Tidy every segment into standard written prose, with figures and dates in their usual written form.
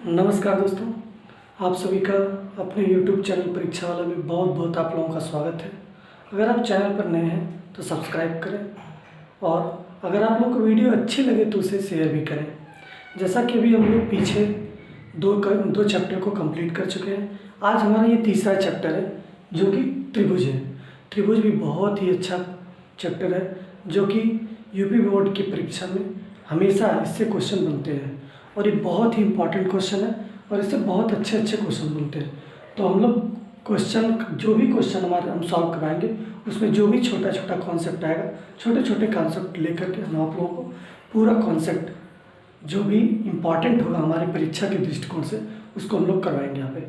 नमस्कार दोस्तों, आप सभी का अपने YouTube चैनल परीक्षा वाला में बहुत बहुत आप लोगों का स्वागत है। अगर आप चैनल पर नए हैं तो सब्सक्राइब करें और अगर आप लोगों को वीडियो अच्छी लगे तो उसे शेयर भी करें। जैसा कि अभी हम लोग पीछे दो चैप्टर को कंप्लीट कर चुके हैं। आज हमारा ये तीसरा चैप्टर है जो कि त्रिभुज है। त्रिभुज भी बहुत ही अच्छा चैप्टर है जो कि यूपी बोर्ड की परीक्षा में हमेशा इससे क्वेश्चन बनते हैं और ये बहुत ही इंपॉर्टेंट क्वेश्चन है और इससे बहुत अच्छे अच्छे क्वेश्चन बनते हैं। तो हम लोग जो भी क्वेश्चन हमारे हम सॉल्व कराएंगे उसमें जो भी छोटा छोटा कॉन्सेप्ट आएगा, छोटे छोटे कॉन्सेप्ट लेकर के हम आप लोगों को पूरा कॉन्सेप्ट जो भी इम्पॉर्टेंट होगा हमारी परीक्षा के दृष्टिकोण से उसको हम लोग करवाएंगे यहाँ पे।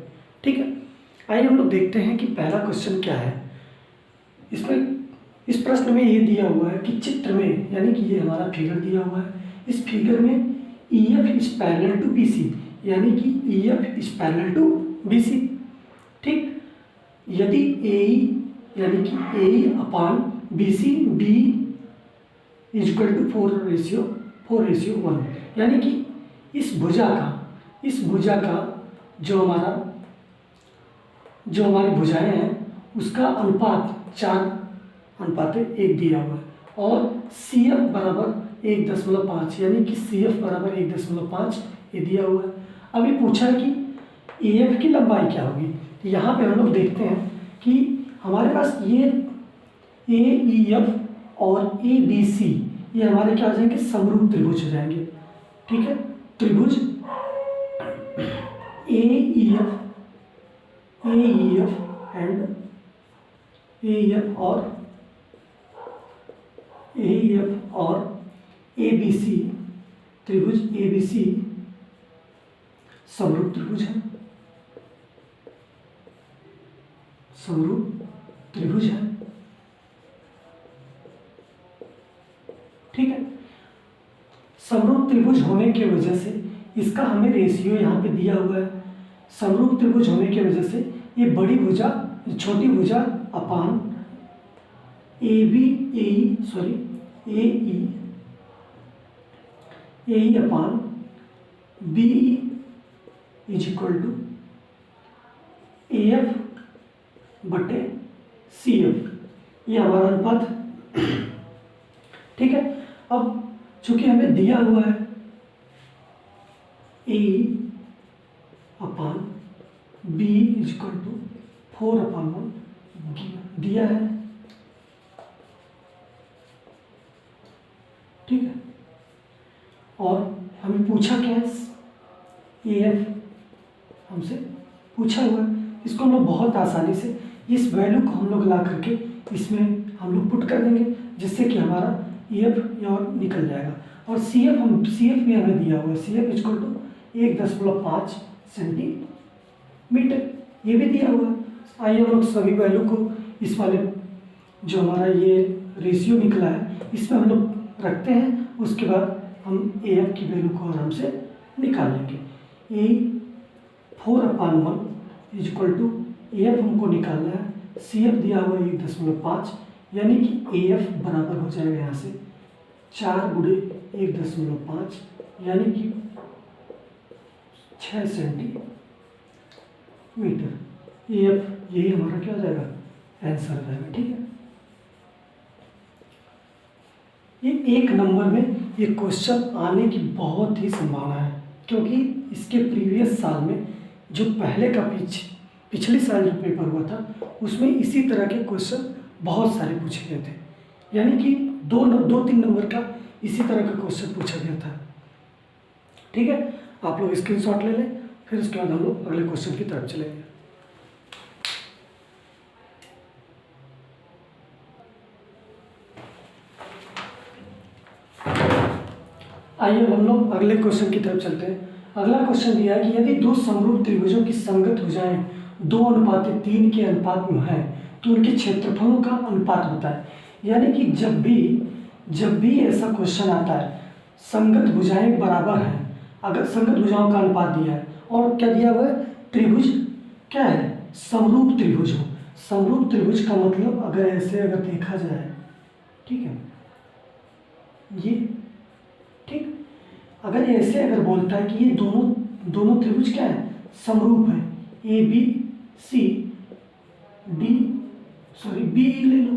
ठीक है, आइए हम लोग देखते हैं कि पहला क्वेश्चन क्या है। इसमें इस प्रश्न में ये दिया हुआ है कि चित्र में, यानी कि ये हमारा फिगर दिया हुआ है, इस फिगर में EF is parallel to BC, यानी कि EF is parallel to BC। ठीक, यदि AE यानी कि AE upon BC B is equal to 4:1, यानी कि इस भुजा का जो हमारी भुजाएं हैं उसका अनुपात 4:1 दिया हुआ है और CF बराबर 1.5, यानी कि CF बराबर 1.5 ये दिया हुआ है। अभी पूछा है कि AF की लंबाई क्या होगी। तो यहाँ पे हम लोग देखते हैं कि हमारे पास ये AEF और ABC ये हमारे क्या हो जाएंगे, समरूप त्रिभुज हो जाएंगे। ठीक है, त्रिभुज AEF एंड AEF और ABC, त्रिभुज ABC समरूप त्रिभुज है, समरूप त्रिभुज है। ठीक है, समरूप त्रिभुज होने की वजह से इसका हमें रेशियो यहाँ पे दिया हुआ है। समरूप त्रिभुज होने की वजह से ये बड़ी भुजा छोटी भुजा upon AE upon BE is equal to AF बटे CF, ये हमारा अनुपात। ठीक है, अब चूंकि हमें दिया हुआ है AE upon B is equal to 4/1 दिया है। ठीक है, और हमें पूछा क्या है, AF हमसे पूछा हुआ है। इसको हम लोग बहुत आसानी से इस वैल्यू को हम लोग ला करके इसमें हम लोग पुट कर देंगे, जिससे कि हमारा EF और निकल जाएगा। और CF भी हमें दिया हुआ है, CF इक्वल टू 1.5 सेंटीमीटर, ये भी दिया हुआ है। आइए हम लोग सभी वैल्यू को इस वाले जो हमारा ये रेशियो निकला है इसमें हम लोग रखते हैं। उसके बाद हम AF की वैल्यू को आराम से निकाल लेंगे। A4/1 is equal to AF हमको निकालना है, CF दिया हुआ 1.5, यानी कि AF बराबर हो जाएगा यहाँ से 4 × 1.5, यानी कि 6 सेंटीमीटर। AF यही हमारा क्या हो जाएगा, आंसर हो जाएगा। ठीक है, ये एक नंबर में ये क्वेश्चन आने की बहुत ही संभावना है, क्योंकि इसके प्रीवियस साल में जो पहले का पिछले साल जो पेपर हुआ था उसमें इसी तरह के क्वेश्चन बहुत सारे पूछे गए थे, यानी कि 2-3 नंबर का इसी तरह का क्वेश्चन पूछा गया था। ठीक है, आप लोग स्क्रीनशॉट ले लें, फिर उसके बाद हम लोग अगले क्वेश्चन की तरफ चलेंगे। आइए हम लोग अगले क्वेश्चन की तरफ चलते हैं। अगला क्वेश्चन दिया है कि यदि दो समरूप त्रिभुजों की संगत भुजाएं 2:3 के अनुपात में है तो उनके क्षेत्रफलों का अनुपात बताएं। यानी कि जब भी ऐसा क्वेश्चन आता है, संगत भुजाएं बराबर हैं, अगर संगत भुजाओं का अनुपात दिया है और क्या दिया हुआ है, त्रिभुज क्या है, समरूप त्रिभुज हो। समरूप त्रिभुज का मतलब अगर देखा जाए, ठीक है, ये ठीक, अगर ऐसे बोलता है कि ये दोनों दोनों त्रिभुज क्या है, समरूप है। A B C D sorry B E ले लो,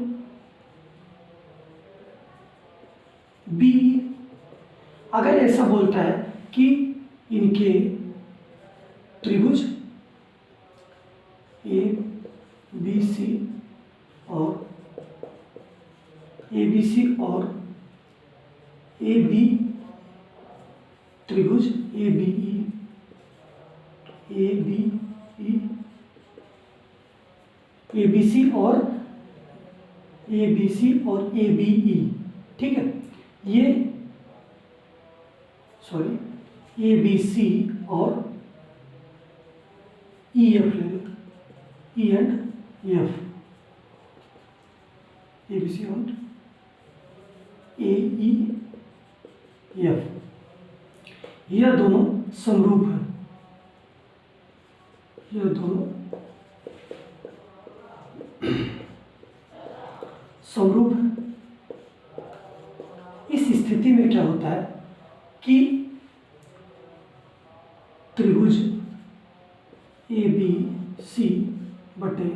बी ई। अगर ऐसा बोलता है कि इनके त्रिभुज ए बी सी और ए बी सी और ए बी त्रिभुज A B E A B E A B C और ए बी सी और ए बी ई, ठीक है। ये सॉरी ए बी सी और ई एफ ले लो, E and F, A B C और ए ई एफ, यह दोनों समरूप हैं, यह दोनों समरूप है। इस स्थिति में क्या होता है कि त्रिभुज ए बी सी बटे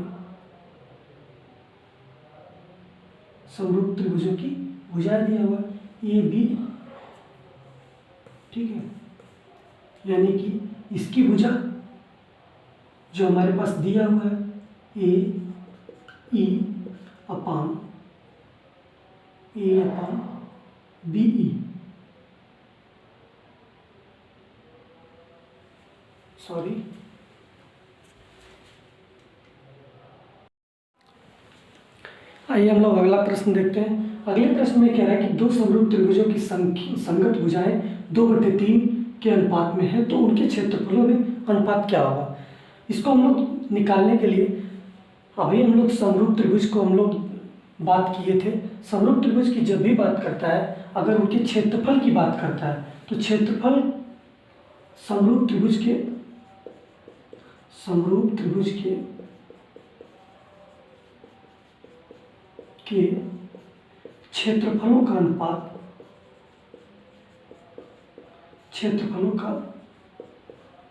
समरूप त्रिभुजों की भुजा दिया हुआ ए बी, ठीक है, यानी कि इसकी भुजा जो हमारे पास दिया हुआ है ए ई अपान ए अपान बी ई, सॉरी आइए हम लोग अगला प्रश्न देखते हैं। अगले प्रश्न में कह रहा है कि दो समरूप त्रिभुजों की संगत भुजाएं 2/3 के अनुपात में है तो उनके क्षेत्रफलों में अनुपात क्या होगा। इसको हम लोग निकालने के लिए अभी हम लोग समरूप त्रिभुज को हम लोग बात किए थे। समरूप त्रिभुज की जब भी बात करता है, अगर उनके क्षेत्रफल की बात करता है तो क्षेत्रफल समरूप त्रिभुज के क्षेत्रफलों का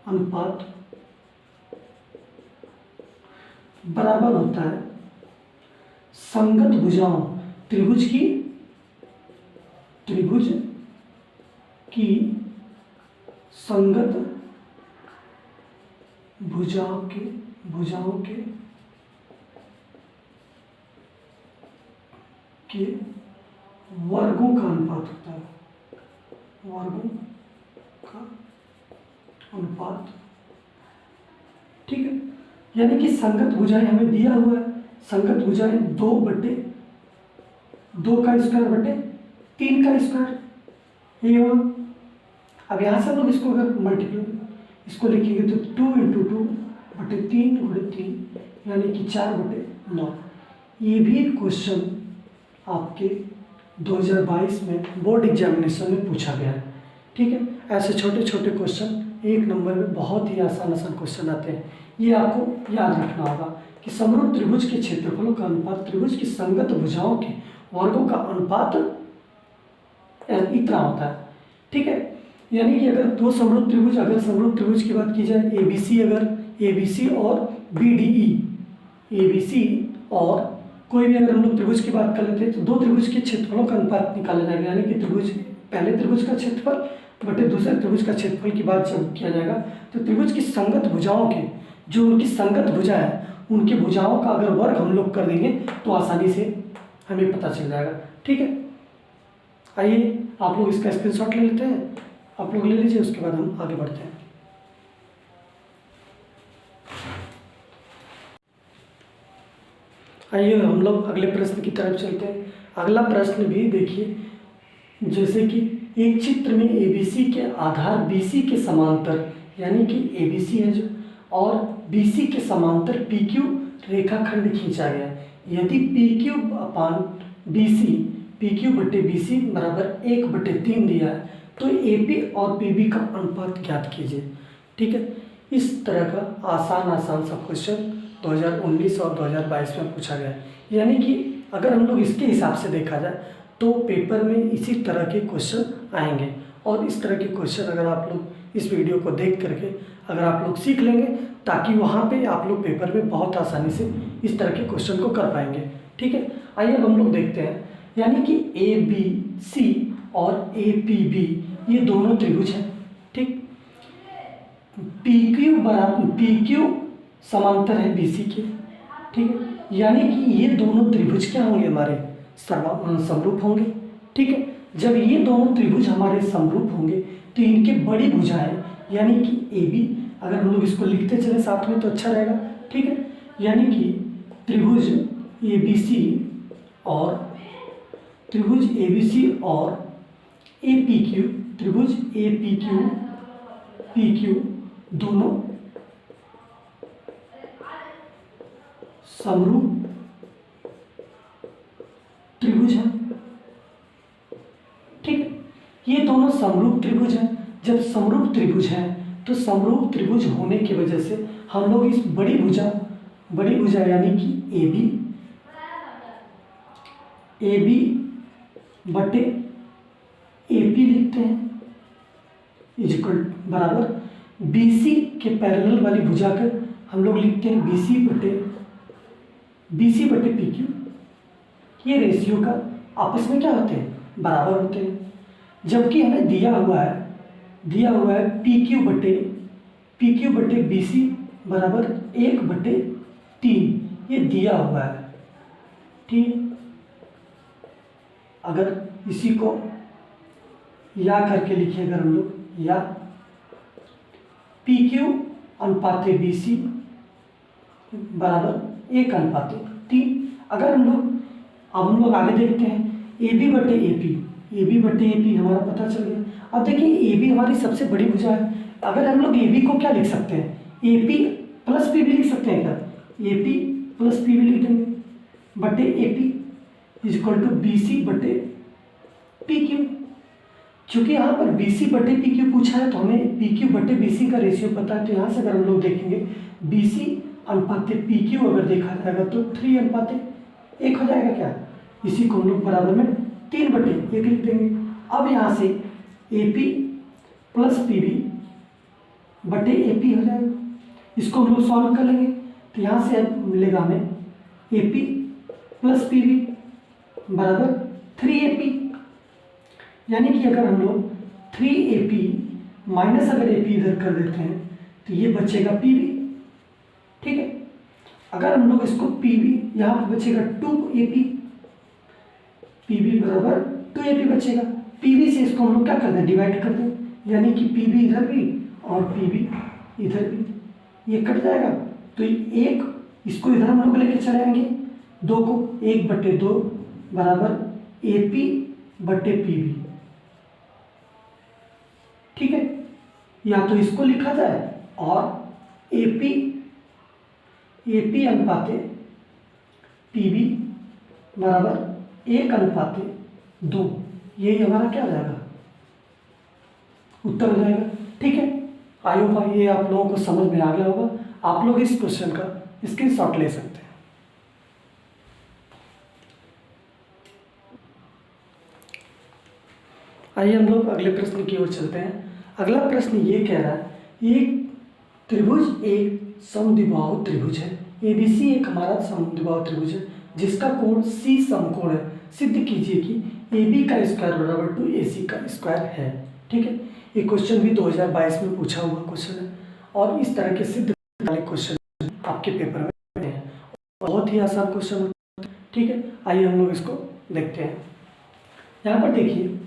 अनुपात बराबर होता है संगत भुजाओं त्रिभुज की संगत भुजाओं के वर्गों का अनुपात होता है, वर्गों का अनुपात, ठीक है। यानी कि संगत भुजाएं हमें दिया हुआ है, संगत भुजाएं 2/2 का स्क्वायर बटे 3 का स्क्वायर, ये हुआ। अब यहाँ से हम लोग इसको अगर मल्टीपल इसको लिखेंगे तो 2 × 2 बटे 3 × 3 यानी कि 4/9। ये भी क्वेश्चन आपके 2022 में बोर्ड एग्जामिनेशन में पूछा गया है, ठीक है। ऐसे छोटे छोटे क्वेश्चन 1 नंबर में बहुत ही आसान क्वेश्चन आते हैं। ये आपको याद रखना होगा कि समरूप त्रिभुज के क्षेत्रफलों का अनुपात त्रिभुज की संगत भुजाओं के वर्गों का अनुपात इतना होता है, ठीक है। यानी कि अगर दो समरूप त्रिभुज, अगर समरूप त्रिभुज की बात की जाए ABC, अगर ABC और BDE, ABC और कोई भी अगर हम लोग त्रिभुज की बात कर लेते हैं तो दो त्रिभुज के क्षेत्रफलों का अनुपात निकाला जाएगा। यानी कि त्रिभुज पहले त्रिभुज का क्षेत्रफल बटे दूसरे त्रिभुज का क्षेत्रफल की बात जब किया जाएगा तो त्रिभुज की संगत भुजाओं के जो उनकी संगत भुजा है उनकी भुजाओं का अगर वर्ग हम लोग कर देंगे तो आसानी से हमें पता चल जाएगा, ठीक है। आइए आप लोग इसका स्क्रीनशॉट ले लेते हैं, आप लोग ले लीजिए, उसके बाद हम आगे बढ़ते हैं। आइए हम लोग अगले प्रश्न की तरफ चलते हैं। अगला प्रश्न भी देखिए, जैसे कि एक चित्र में ABC के आधार BC के समांतर, यानी कि ABC है जो, और BC के समांतर PQ रेखाखंड खींचा गया। यदि PQ अपान BC, PQ बटे BC बराबर 1/3 दिया है तो AP और PB का अनुपात ज्ञात कीजिए, ठीक है। इस तरह का आसान सा क्वेश्चन 2019 और 2022 में पूछा गया है। यानी कि अगर हम लोग इसके हिसाब से देखा जाए तो पेपर में इसी तरह के क्वेश्चन आएंगे और इस तरह के क्वेश्चन अगर आप लोग इस वीडियो को देख करके अगर आप लोग सीख लेंगे, ताकि वहाँ पे आप लोग पेपर में बहुत आसानी से इस तरह के क्वेश्चन को कर पाएंगे। ठीक है, आइए हम लोग देखते हैं। यानी कि ABC और APB ये दोनों त्रिभुज हैं। ठीक, PQ समांतर है BC के। ठीक है, यानी कि ये दोनों त्रिभुज क्या होंगे, हमारे समरूप होंगे। ठीक है, जब ये दोनों त्रिभुज हमारे समरूप होंगे तो इनके बड़ी भुजाएं यानी कि AB, अगर हम लोग इसको लिखते चले साथ में तो अच्छा रहेगा। ठीक है, यानी कि त्रिभुज ABC और APQ, त्रिभुज PQ दोनों समरूप त्रिभुज हैं। ठीक है, ये दोनों समरूप त्रिभुज हैं। जब समरूप त्रिभुज हैं तो समरूप त्रिभुज होने की वजह से हम लोग इस बड़ी भुजा यानी कि AB बटे AP लिखते हैं, इक्वल बराबर BC के पैरेलल वाली भुजा का हम लोग लिखते हैं BC बटे PQ। ये रेशियो का आपस में क्या होते हैं, बराबर होते हैं। जबकि हमें दिया हुआ है PQ बटे BC बराबर 1/3, ये दिया हुआ है। ठीक, अगर इसी को या करके लिखिए, अगर हम लोग या PQ अनुपात BC बराबर 1/3। अगर हम लोग आगे देखते हैं AB बटे AP हमारा पता चल गया। अब देखिए AB हमारी सबसे बड़ी भुजा है। अगर हम लोग AB को क्या लिख सकते हैं, AP प्लस PB लिख सकते हैं क्या, AP प्लस PB लिख देंगे बटे AP इक्वल टू BC बटे PQ। चूंकि यहाँ पर BC बटे PQ पूछा है तो हमें PQ बटे BC का रेशियो पता है। तो यहाँ से अगर हम लोग देखेंगे BC अनुपात PQ अगर देखा जाएगा तो 3:1 हो जाएगा क्या, इसी को हम लोग बराबर में 3/1 लिख देंगे। अब यहाँ से AP प्लस PB बटे AP हो जाएगा। इसको हम लोग सॉल्व कर लेंगे तो यहाँ से मिलेगा हमें AP प्लस PB बराबर 3AP। यानी कि अगर हम लोग 3AP माइनस अगर AP इधर कर देते हैं तो ये बचेगा PB। ठीक है, अगर हम लोग इसको PB यहाँ पर बचेगा 2AP, PB बराबर 2AP बचेगा। PB से इसको हम लोग क्या कर दें, डिवाइड कर दें, यानी कि PB इधर भी और PB इधर भी, ये कट जाएगा। तो एक इसको इधर हम लोग लेके चले आएंगे, 2 को 1/2 बराबर AP बटे PB। ठीक है, या तो इसको लिखा जाए और AP अनुपात PB बराबर 1/2, यही हमारा क्या हो जाएगा, उत्तर हो जाएगा। ठीक है, आई होप ये आप लोगों को समझ में आ गया होगा। आप लोग इस क्वेश्चन का स्क्रीनशॉट ले सकते हैं। आइए हम लोग अगले प्रश्न की ओर चलते हैं। अगला प्रश्न ये कह रहा है, एक त्रिभुज एक समद्विबाहु त्रिभुज है। ABC एक हमारा समद्विबाहु त्रिभुज है जिसका कोण C समकोण है। सिद्ध कीजिए कि AB का स्क्वायर बराबर 2AC का स्क्वायर है। ठीक है, ये क्वेश्चन भी 2022 में पूछा हुआ क्वेश्चन है और इस तरह के सिद्ध वाले क्वेश्चन आपके पेपर में हैं। बहुत ही आसान क्वेश्चन होता है। ठीक है, आइए हम लोग इसको देखते हैं। यहाँ पर देखिए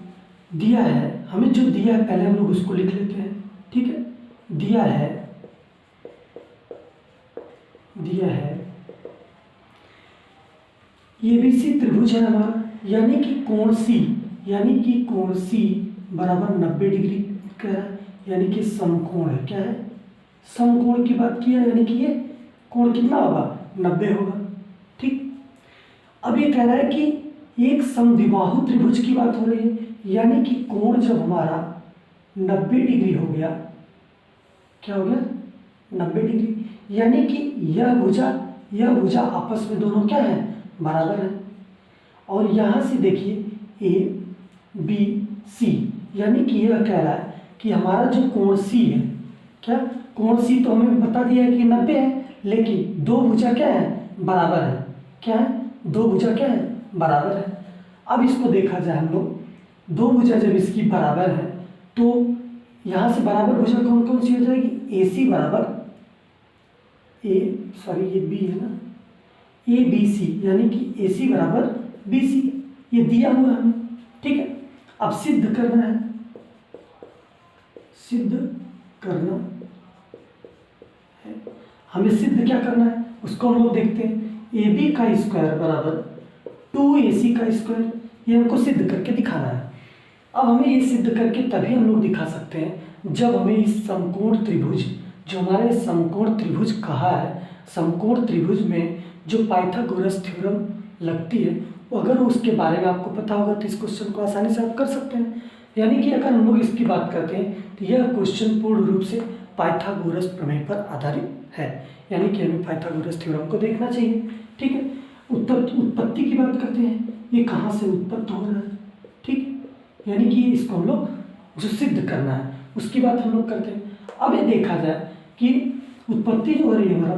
दिया है, हमें जो दिया है पहले हम लोग उसको लिख लेते हैं। ठीक है, दिया है ABC त्रिभुज है हमारा, यानी कि कोण C बराबर 90 डिग्री का है, यानी कि समकोण है। क्या है, समकोण की बात की है, यानी कि ये कोण कितना होगा, 90 होगा। ठीक, अब ये कह रहा है कि एक समद्विबाहु त्रिभुज की बात हो रही है, यानी कि कोण जब हमारा 90 डिग्री हो गया, क्या हो गया, 90 डिग्री, यानी कि यह भुजा आपस में दोनों क्या है, बराबर है। और यहाँ से देखिए ABC यानी कि यह कह रहा है कि हमारा जो कोण सी है, क्या कोण सी तो हमें बता दिया है कि 90 है, लेकिन दो भुजा क्या है, बराबर है। क्या है, दो भुजा क्या है, बराबर है। अब इसको देखा जाए हम लोग, दो भुजा जब इसकी बराबर है तो यहाँ से बराबर भुजा कौन कौन सी हो जाएगी, ए सी बराबर ये बी है ना, ए बी सी, यानी कि ए सी बराबर बी सी, ये दिया हुआ है हमें। ठीक है, अब सिद्ध करना है, सिद्ध करना है हमें, सिद्ध क्या करना है उसको हम लोग देखते हैं। ए बी का स्क्वायर बराबर 2ac का स्क्वायर, ये हमको सिद्ध करके दिखाना है। अब हमें ये सिद्ध करके तभी हम लोग दिखा सकते हैं जब हमें इस समकोण त्रिभुज, जो हमारे समकोण त्रिभुज कहा है, समकोण त्रिभुज में जो पाइथागोरस थ्योरम लगती है, अगर उसके बारे में आपको पता होगा तो इस क्वेश्चन को आसानी से आप कर सकते हैं। यानी कि अगर हम लोग इसकी बात करते हैं तो यह क्वेश्चन पूर्ण रूप से पाइथागोरस प्रमेय पर आधारित है, यानी कि हमें पाइथागोरस थ्योरम को देखना चाहिए। ठीक है, उत्पत्ति की बात करते हैं, ये कहाँ से उत्पत्त हो रहा है। ठीक है, यानी कि इसको हम लोग जो सिद्ध करना है उसकी बात हम लोग करते हैं। अब ये देखा जाए कि उत्पत्ति जो हो रही है हमारा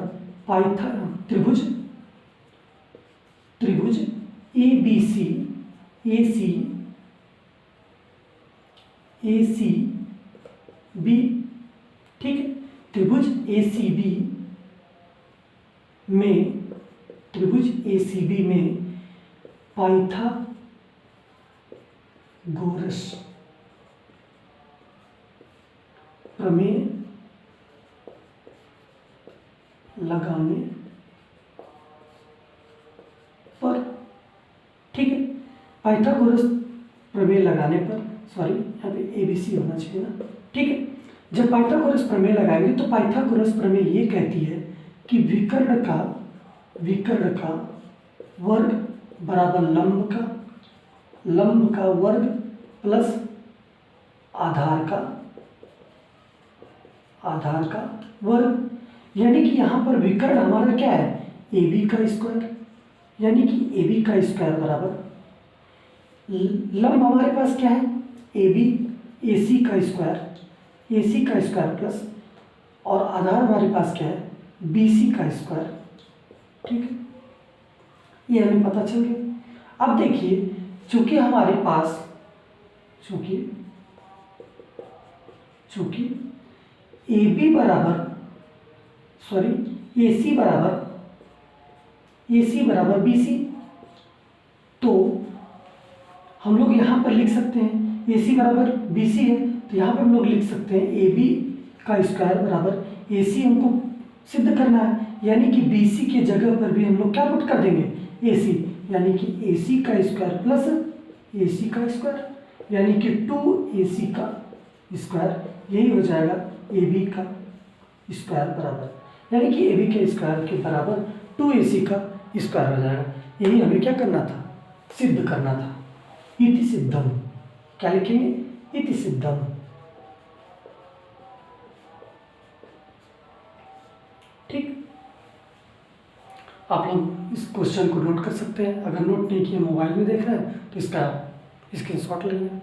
त्रिभुज A B C, A C B, ठीक है, त्रिभुज ए सी बी में, त्रिभुज ए सी बी में पाइथागोरस प्रमेय लगाने पर, ठीक है, पाइथागोरस प्रमेय लगाने पर, सॉरी यहाँ पे एबीसी होना चाहिए ना। ठीक है, जब पाइथागोरस प्रमेय लगाएंगे तो पाइथागोरस प्रमेय ये कहती है कि विकर्ण का वर्ग बराबर लंब का वर्ग प्लस आधार का वर्ग, यानी कि यहाँ पर विकर्ण हमारा क्या है, ए बी का स्क्वायर, यानी कि ए बी का स्क्वायर बराबर लंब हमारे पास क्या है, ए बी, ए सी का स्क्वायर प्लस, और आधार हमारे पास क्या है, बी सी का स्क्वायर। ठीक है, ये हमें पता चल गया। अब देखिए, चूंकि हमारे पास चूंकि ए बी बराबर, सॉरी ए सी बराबर बी सी, तो हम लोग यहाँ पर लिख सकते हैं ए सी बराबर बी सी है, तो यहाँ पर हम लोग लिख सकते हैं ए बी का स्क्वायर बराबर ए सी, हमको सिद्ध करना है, यानी कि बी सी के जगह पर भी हम लोग क्या पुट कर देंगे, ए सी, यानी कि ए सी का स्क्वायर प्लस ए सी का स्क्वायर, यानी कि 2ac का स्क्वायर, यही हो जाएगा ए बी का स्क्वायर बराबर, यानी कि ए बी के स्क्वायर के बराबर 2ac का स्क्वायर हो जाएगा। यही हमें क्या करना था, सिद्ध करना था। इति सिद्धम, क्या लिखेंगे, इति सिद्धम। ठीक, आप लोग इस क्वेश्चन को नोट कर सकते हैं। अगर नोट नहीं किए, मोबाइल में देख रहे हैं तो इसका स्क्रीनशॉट ले लें।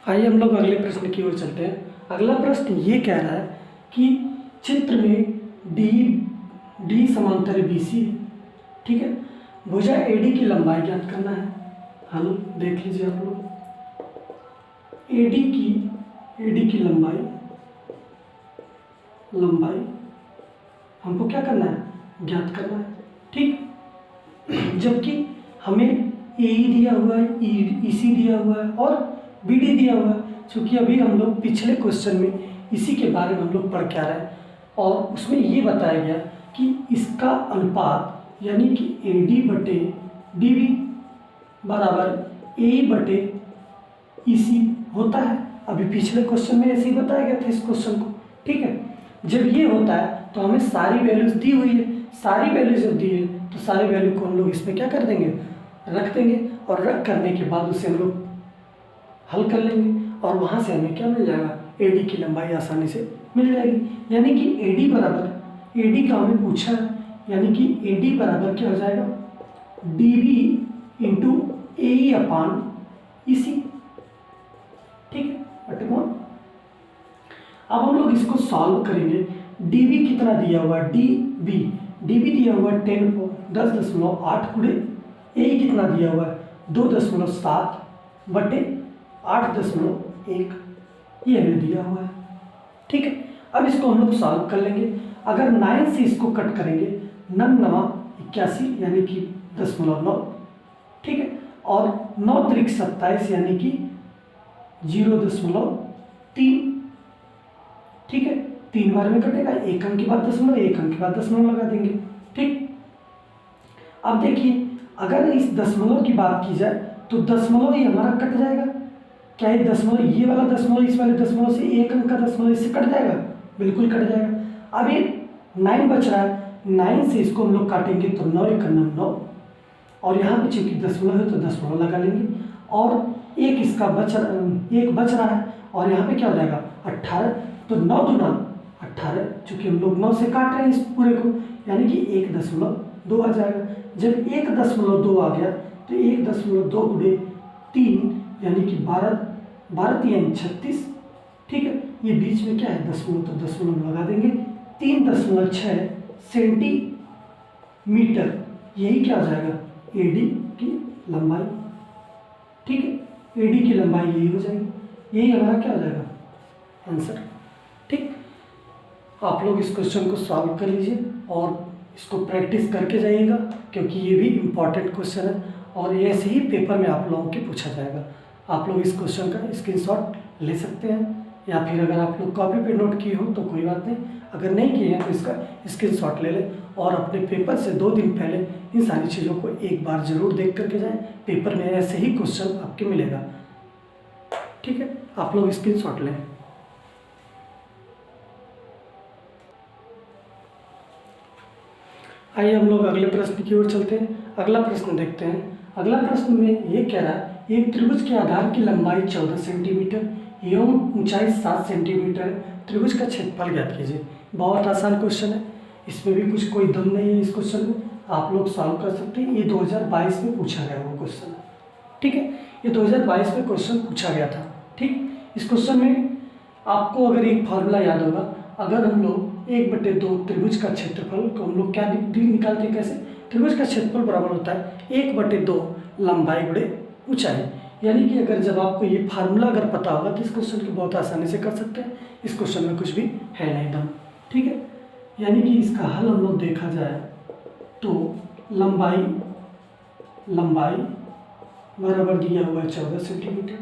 आइए हम लोग अगले प्रश्न की ओर चलते हैं। अगला प्रश्न ये कह रहा है कि चित्र में डी समांतर BC है। ठीक है, भुजा AD की लंबाई ज्ञात करना है। हल देख लीजिए आप लोग, AD की लंबाई हमको क्या करना है, ज्ञात करना है। ठीक, जबकि हमें AE दिया हुआ है, EC दिया हुआ है और BD दिया हुआ है। क्योंकि अभी हम लोग पिछले क्वेश्चन में इसी के बारे में हम लोग पढ़ के आ रहे हैं और उसमें ये बताया गया कि इसका अनुपात, यानी कि AD बटे DB बराबर AE बटे EC होता है। अभी पिछले क्वेश्चन में ऐसे ही बताया गया था इस क्वेश्चन को। ठीक है, जब ये होता है तो हमें सारी वैल्यूज दी हुई है, सारी वैल्यूज जब दी है तो सारी वैल्यू को हम लोग इसमें क्या कर देंगे, रख देंगे, और रख करने के बाद उसे हम लोग हल कर लेंगे और वहाँ से हमें क्या मिल जाएगा, AD की लंबाई आसानी से मिल जाएगी। यानी कि AD का हमें पूछा है, यानी कि AD बराबर क्या हो जाएगा, dv इंटू AE अपान EC, ठीक है, बटे अब हम लोग इसको सॉल्व करेंगे। dv कितना दिया हुआ है, dv दिया हुआ है 10.8 गुणे AE कितना दिया हुआ है 2.7 बटे 8.1, ये हमें दिया हुआ है, ठीक है। अब इसको हम लोग सॉल्व कर लेंगे। अगर 9 से इसको कट करेंगे 9 9 81 यानी कि 0.9, ठीक है, और 9 त्रिक 27 यानी कि 0.3, ठीक है। 3 बार में कटेगा, एक अंक के बाद दशमलव, एक अंक के बाद दशमलव लगा देंगे, ठीक। अब देखिए अगर इस दशमलव की बात की जाए तो दशमलव ही हमारा कट जाएगा। क्या ये दशमलव, ये वाला दशमलव इस वाले दशमलव से, एक अंक का दशमलव इससे कट जाएगा, बिल्कुल कट जाएगा। अब ये 9 बच रहा है, 9 से इसको हम लोग काटेंगे तो 9 1 9, और यहाँ पे चूंकि दशमलव है तो दशमलव लगा लेंगे, और एक इसका एक बच रहा है, और यहाँ पे क्या हो जाएगा 18, तो 9 दूना 18, चूंकि हम लोग 9 से काट रहे हैं इस पूरे को, यानी कि 1.2 आ जाएगा। जब 1.2 आ गया तो 1.2 गुणे 3 यानी कि 12 3 36, ठीक है। ये बीच में क्या है दशमलव, तो दशमलव लगा देंगे। 3.6 सेंटीमीटर, यही क्या हो जाएगा AD की लंबाई, ठीक है। AD की लंबाई यही हो जाएगी, यही हमारा क्या हो जाएगा आंसर, ठीक। आप लोग इस क्वेश्चन को सॉल्व कर लीजिए और इसको प्रैक्टिस करके जाइएगा, क्योंकि ये भी इम्पॉर्टेंट क्वेश्चन है और ऐसे ही पेपर में आप लोगों के पूछा जाएगा। आप लोग इस क्वेश्चन का स्क्रीनशॉट ले सकते हैं, या फिर अगर आप लोग कॉपी पे नोट किए हो तो कोई बात नहीं, अगर नहीं किए हैं तो इसका स्क्रीनशॉट ले लें और अपने पेपर से 2 दिन पहले इन सारी चीज़ों को एक बार ज़रूर देख करके जाएं। पेपर में ऐसे ही क्वेश्चन आपके मिलेगा, ठीक है। आप लोग स्क्रीनशॉट लें। आइए हम लोग अगले प्रश्न की ओर चलते हैं। अगला प्रश्न देखते हैं। अगला प्रश्न में ये कह रहा है एक त्रिभुज के आधार की लंबाई 14 सेंटीमीटर एवं ऊंचाई 7 सेंटीमीटर है, त्रिभुज का क्षेत्रफल ज्ञात कीजिए। बहुत आसान क्वेश्चन है, इसमें भी कुछ कोई दम नहीं है इस क्वेश्चन में, आप लोग सॉल्व कर सकते हैं। ये 2022 में पूछा गया वो क्वेश्चन है, ठीक है। ये 2022 में क्वेश्चन पूछा गया था, ठीक। इस क्वेश्चन में आपको अगर एक फार्मूला याद होगा, अगर हम लोग 1/2 त्रिभुज का क्षेत्रफल को हम लोग क्या निकालते हैं, कैसे, त्रिभुज का क्षेत्रफल बराबर होता है 1/2 लंबाई गुणे ऊंचाई। यानी कि अगर जब आपको ये फार्मूला अगर पता होगा तो इस क्वेश्चन को बहुत आसानी से कर सकते हैं। इस क्वेश्चन में कुछ भी है नहीं दम, ठीक है। यानी कि इसका हल हम लोग देखा जाए तो लंबाई बराबर दिया हुआ है 14 सेंटीमीटर,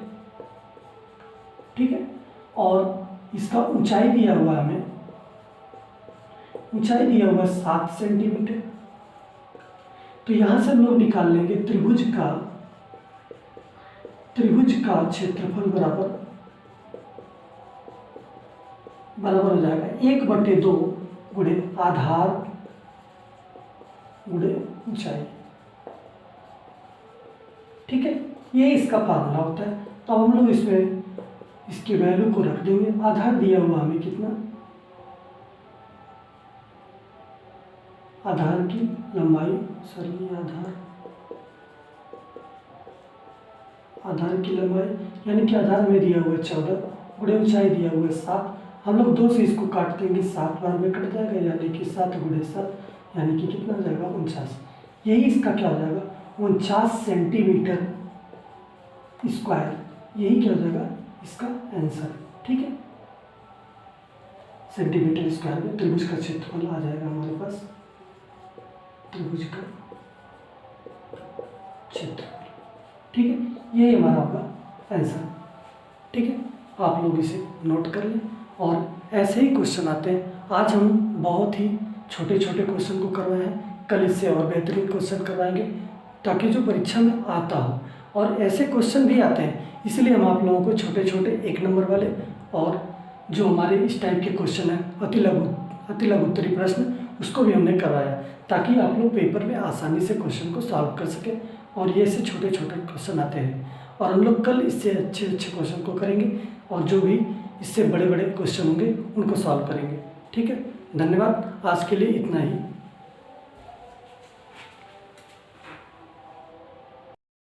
ठीक है, और इसका ऊंचाई दिया हुआ है हमें, ऊंचाई दिया हुआ है 7 सेंटीमीटर। तो यहां से हम लोग निकाल लेंगे त्रिभुज का क्षेत्रफल बराबर हो जाएगा 1/2 गुणे आधार गुणे ऊंचाई, ठीक है। ये इसका फार्मूला होता है। तो हम लोग इसमें इसकी वैल्यू को रख देंगे। आधार दिया हुआ हमें कितना, आधार की लंबाई, आधार की लंबाई यानी कि आधार में दिया हुआ है 14 गुणे ऊंचाई दिया हुआ है 7। हम लोग 2 से इसको काट देंगे, 7 बार में कट जाएगा, यानी कि 7 गुणे 7 यानी कि कितना हो जाएगा 49। यही इसका क्या हो जाएगा 49 सेंटीमीटर स्क्वायर, यही क्या हो जाएगा इसका आंसर, ठीक है। सेंटीमीटर स्क्वायर में त्रिभुज का क्षेत्रफल आ जाएगा हमारे पास, त्रिभुज का क्षेत्रफल, ठीक है। ये हमारा होगा आंसर, ठीक है। आप लोग इसे नोट कर लें और ऐसे ही क्वेश्चन आते हैं। आज हम बहुत ही छोटे छोटे क्वेश्चन को करवाए हैं, कल इससे और बेहतरीन क्वेश्चन करवाएंगे ताकि जो परीक्षा में आता हो, और ऐसे क्वेश्चन भी आते हैं इसलिए हम आप लोगों को छोटे छोटे 1 नंबर वाले और जो हमारे इस टाइप के क्वेश्चन हैं अति लघु उत्तरी प्रश्न, उसको भी हमने करवाया ताकि आप लोग पेपर में आसानी से क्वेश्चन को सॉल्व कर सकें। और ये ऐसे छोटे छोटे क्वेश्चन आते हैं और हम लोग कल इससे अच्छे क्वेश्चन को करेंगे और जो भी इससे बड़े बड़े क्वेश्चन होंगे उनको सॉल्व करेंगे, ठीक है। धन्यवाद, आज के लिए इतना ही।